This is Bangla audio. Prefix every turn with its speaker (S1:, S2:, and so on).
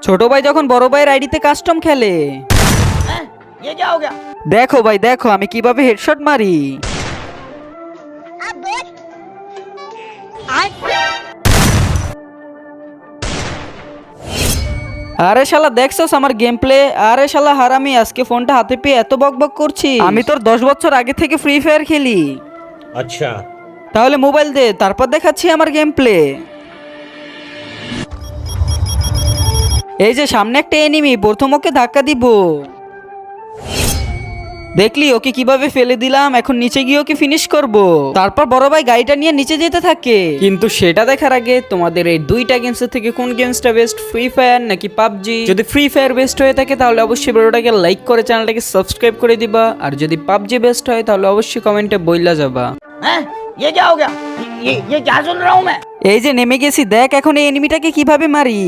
S1: ছোট ভাই যখন বড় ভাইয়ের আইডিতে কাস্টম খেলে।
S2: ये क्या हो गया?
S1: দেখো ভাই দেখো আমি কিভাবে হেডশট মারি। আরে শালা দেখছস আমার গেম প্লে? আরে শালা হারামি, আজকে ফোনটা হাতে পেয়ে এত বকবক করছি। আমি তোর 10 বছর আগে থেকে ফ্রি ফায়ার খেলি।
S3: अच्छा।
S1: তাহলে মোবাইল দে, তারপর দেখাচ্ছি আমার গেম প্লে। এই যে সামনে একটা এনিমি, প্রথম ওকে ধাক্কা দিব। দেখলি ওকে কিভাবে ফেলে দিলাম, এখন নিচে গিয়ে ওকে ফিনিশ করব। তারপর বড় ভাই গাড়িটা নিয়ে নিচে যেতে থাকে। কিন্তু সেটা দেখার আগে তোমাদের এই দুইটা গেমসের থেকে কোন গেমসটা বেস্ট, ফ্রি ফায়ার নাকি পাবজি? যদি ফ্রি ফায়ার বেস্ট হয়ে থাকে তাহলে অবশ্যই ভিডিওটাকে লাইক করে চ্যানেলটাকে সাবস্ক্রাইব করে দিবা, আর যদি পাবজি বেস্ট হয় তাহলে অবশ্যই কমেন্টে বইলা যাবা।
S2: हैं? ये क्या हो गया? ये क्या सुन रहा हूँ मैं?
S1: এই যে নেমে গেছি, দেখ এখন এই এনিমিটাকে কিভাবে মারি।